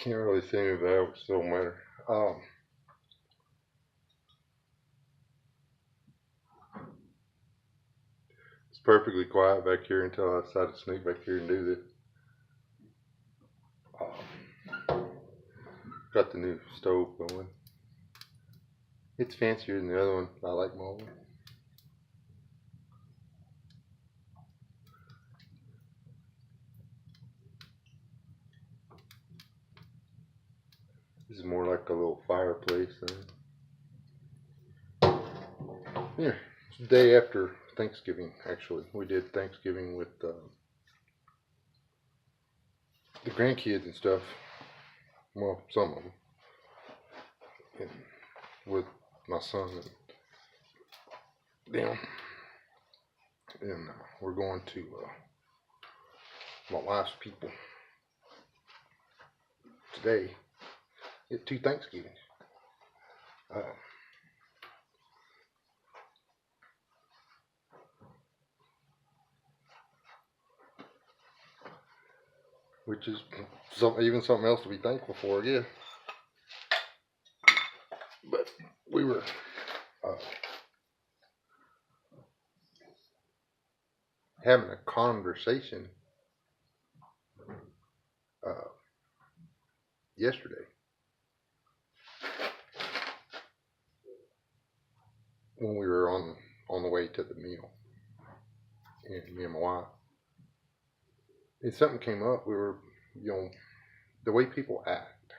Can't really see any of that, which don't matter. It's perfectly quiet back here until I decide to sneak back here and do this. Got the new stove going. It's fancier than the other one. I like my old one. This is more like a little fireplace thing. Here, it's the day after Thanksgiving, actually. We did Thanksgiving with the grandkids and stuff. Well, some of them. And with my son and them. And we're going to my wife's people today at two Thanksgivings. Uh, which is even something else to be thankful for, I guess. But we were having a conversation yesterday when we were on the way to the meal, and me and my wife. And something came up. We were, the way people act.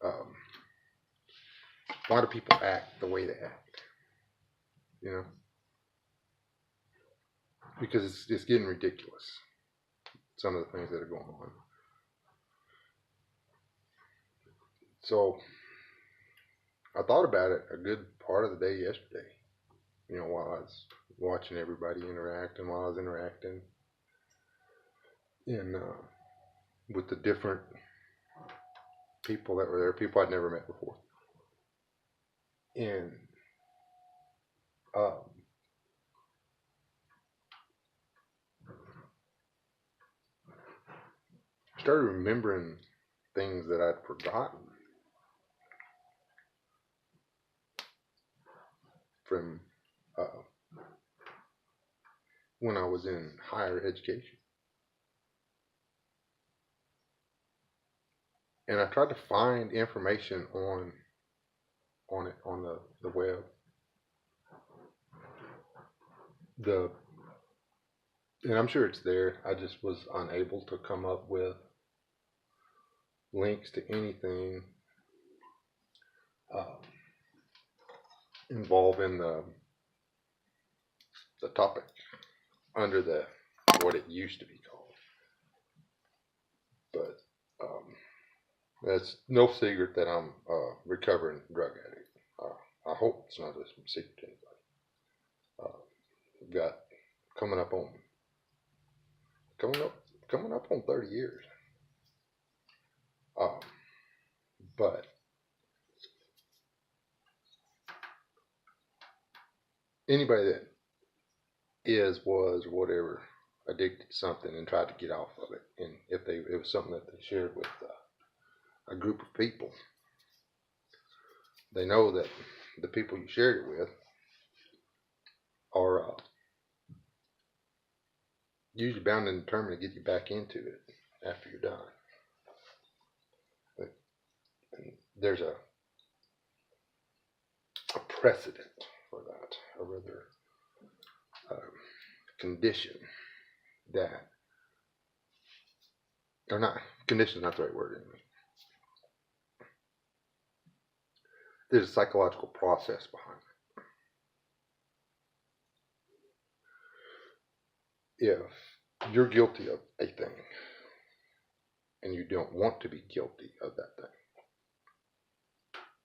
Um, why do people act the way they act? You know, because it's getting ridiculous. Some of the things that are going on. So I thought about it a good part of the day yesterday. While I was watching everybody interact and while I was interacting, and with the different people that were there, people I'd never met before, and um, started remembering things that I'd forgotten from when I was in higher education. And I tried to find information on it on the web. The and I'm sure it's there. I just was unable to come up with links to anything uh, involving the topic under the what it used to be called. But that's no secret that I'm a recovering drug addict. I hope it's not a secret to anybody. I've got coming up on coming up coming up on 30 years. Um, but anybody that was, or whatever, addicted to something and tried to get off of it, and if it was something that they shared with a group of people, they know that the people you shared it with are usually bound and determined to get you back into it after you're done. But there's a precedent for that, a rather um, condition that, or not, condition is not the right word anyway. There's a psychological process behind it. If you're guilty of a thing and you don't want to be guilty of that thing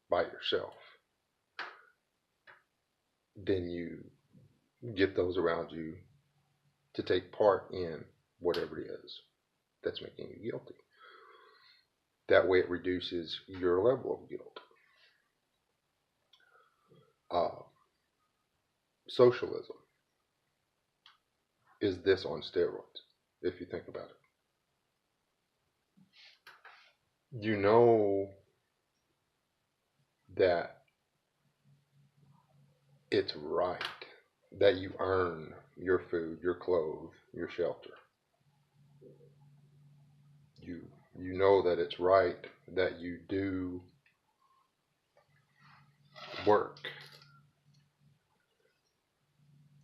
by yourself, then you get those around you to take part in whatever it is that's making you guilty. That way it reduces your level of guilt. Socialism is this on steroids. if you think about it. You know that it's right that you earn your food, your clothes, your shelter. You you know that it's right that you do work.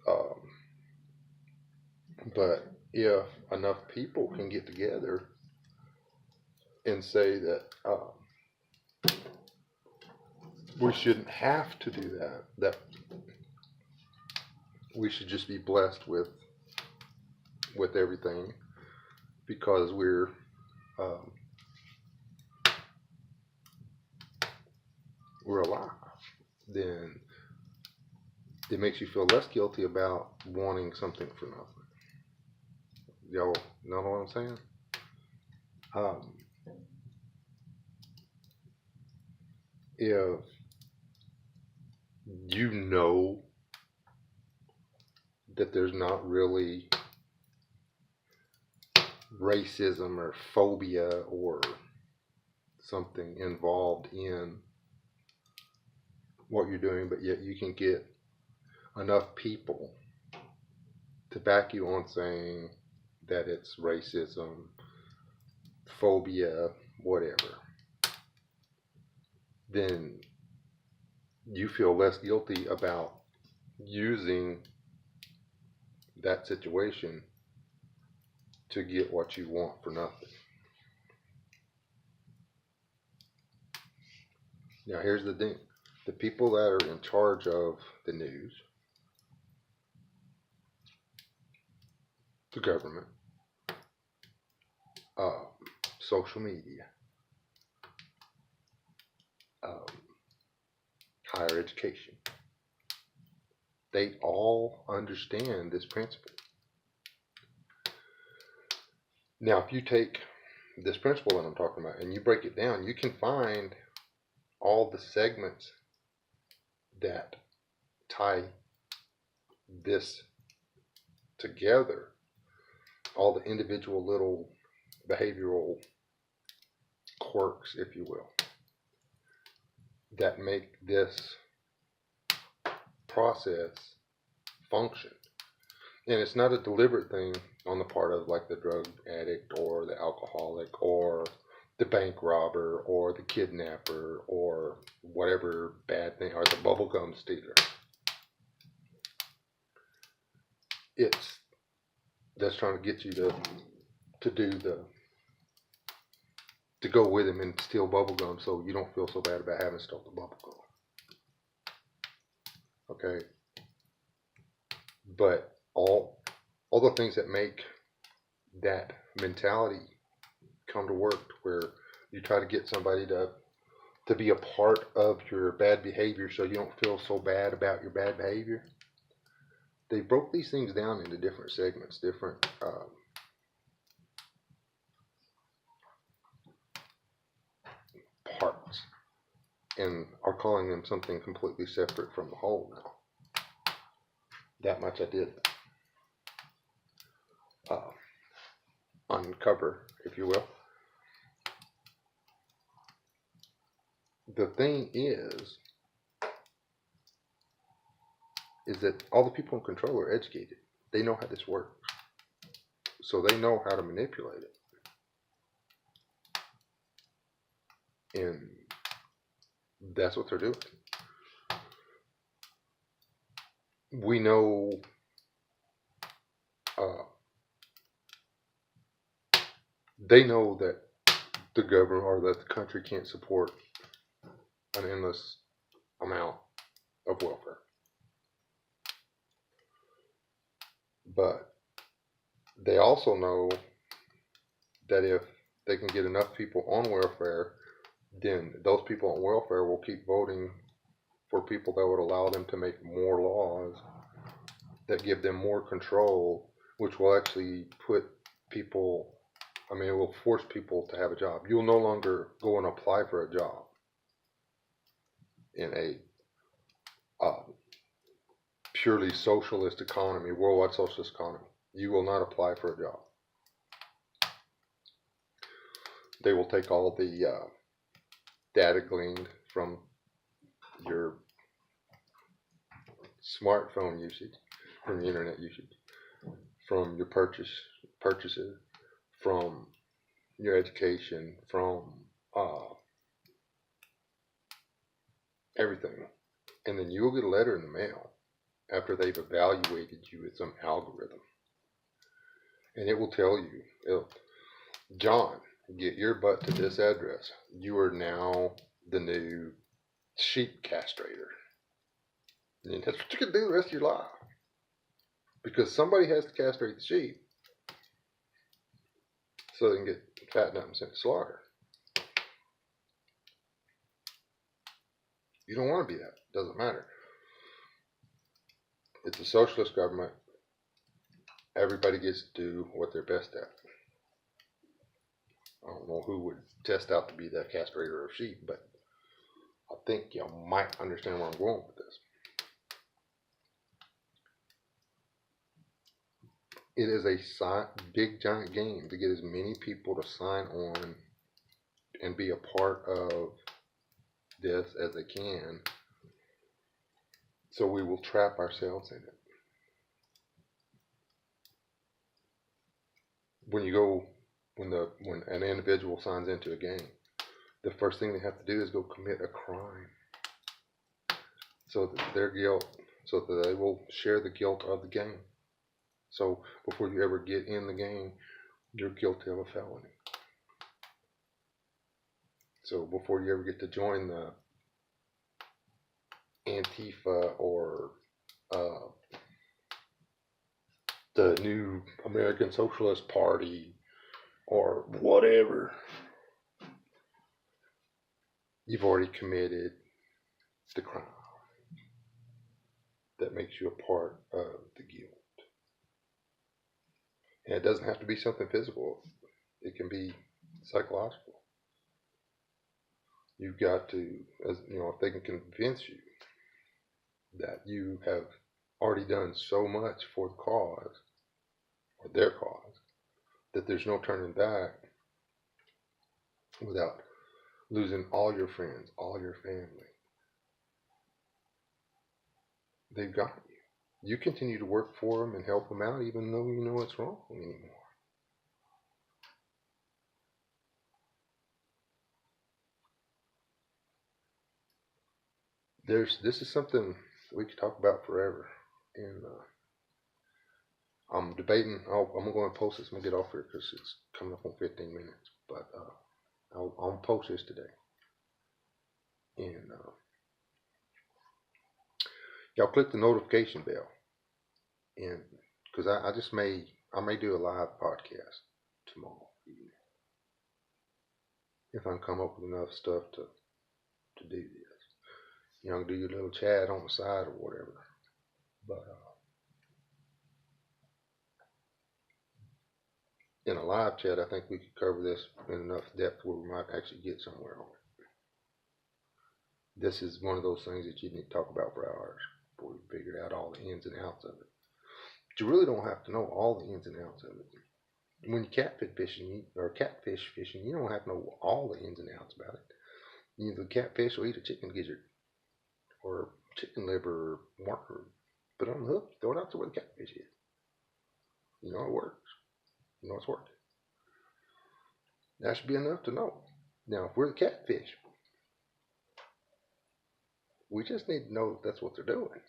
Um, but if enough people can get together and say that we shouldn't have to do that, that we should just be blessed with everything because um, we're alive, then it makes you feel less guilty about wanting something for nothing. Y'all know what I'm saying? Um, if you know that there's not really racism or phobia or something involved in what you're doing, but yet you can get enough people to back you on saying that it's racism, phobia, whatever, then you feel less guilty about using that situation to get what you want for nothing. Now, here's the thing: the people that are in charge of the news, the government, uh, social media, um, higher education, they all understand this principle. Now, if you take this principle that I'm talking about and you break it down, you can find all the segments that tie this together, all the individual little behavioral quirks, if you will, that make this process function. And it's not a deliberate thing on the part of like the drug addict or the alcoholic or the bank robber or the kidnapper or whatever bad thing, or the bubblegum stealer. It's that's trying to get you to do the to go with him and steal bubblegum so you don't feel so bad about having stolen the bubblegum. Okay? But all the things that make that mentality come to work where you try to get somebody to be a part of your bad behavior so you don't feel so bad about your bad behavior. They broke these things down into different segments, different parts, and are calling them something completely separate from the whole now. That much I did uh, uncover, if you will. The thing is that all the people in control are educated. They know how this works. So they know how to manipulate it. And that's what they're doing. We know they know that the government or that the country can't support an endless amount of welfare. But they also know that if they can get enough people on welfare, then those people on welfare will keep voting for people that would allow them to make more laws that give them more control, which will actually put people, I mean, it will force people to have a job. You'll no longer go and apply for a job in a purely socialist economy, worldwide socialist economy. You will not apply for a job. They will take all the data gleaned from your smartphone usage, from your internet usage, from your purchases, from your education, from everything. And then you'll get a letter in the mail after they've evaluated you with some algorithm. And it will tell you, John, get your butt to this address. You are now the new sheep castrator. And that's what you can do the rest of your life. Because somebody has to castrate the sheep so they can get fattened up and sent to slaughter. You don't want to be that. It doesn't matter. It's a socialist government. Everybody gets to do what they're best at. I don't know who would test out to be that castrator of sheep, but I think you might understand where I'm going with this. It is a big giant game to get as many people to sign on and be a part of this as they can, so we will trap ourselves in it. When an individual signs into a game, the first thing they have to do is go commit a crime, so that their guilt, so that they will share the guilt of the game. So before you ever get in the game, you're guilty of a felony. So before you ever get to join the Antifa or the new American Socialist Party or whatever, you've already committed the crime that makes you a part of the guilt. And it doesn't have to be something physical. It can be psychological. You've got to, if they can convince you that you have already done so much for the cause, or their cause, that there's no turning back without losing all your friends, all your family. They've got you. You continue to work for them and help them out even though you know it's wrong anymore. This is something we could talk about forever. And I'm debating. I'm going to post this. I'm going to get off here because it's coming up on 15 minutes. But I'll post this today. And y'all click the notification bell. And because I may do a live podcast tomorrow evening if I can come up with enough stuff to do this. Do your little chat on the side or whatever. But in a live chat, I think we could cover this in enough depth where we might actually get somewhere on it. This is one of those things that you need to talk about for hours before you figure out all the ins and outs of it. But you really don't have to know all the ins and outs of it. When you catfish fishing, you don't have to know all the ins and outs about it. The catfish will eat a chicken gizzard or chicken liver or marker, put it on the hook, throw it out to where the catfish is. It works. It's working. That should be enough to know. Now, if we're the catfish, we just need to know that's what they're doing.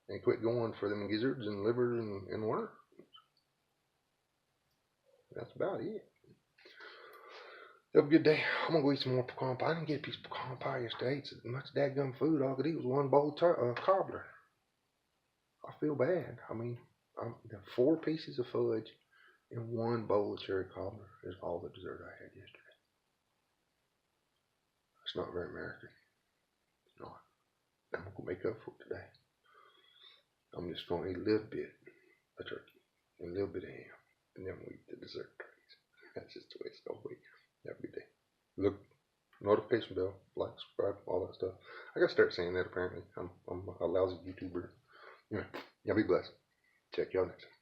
And quit going for them gizzards and livers and worms. That's about it. Have a good day. I'm going to go eat some more pecan pie. I didn't get a piece of pecan pie yesterday. It's as much dadgum food. All I could eat was one bowl of cobbler. I feel bad. The 4 pieces of fudge and 1 bowl of cherry cobbler is all the dessert I had yesterday. It's not very American. It's not. I'm going to make up for it today. I'm just going to eat a little bit of turkey and a little bit of ham, and then we'll eat the dessert cookies. That's just the way it's going to be every day. Look, notification bell, like, subscribe, all that stuff. I got to start saying that apparently. I'm a lousy YouTuber. Anyway, y'all be blessed. Check y'all next time.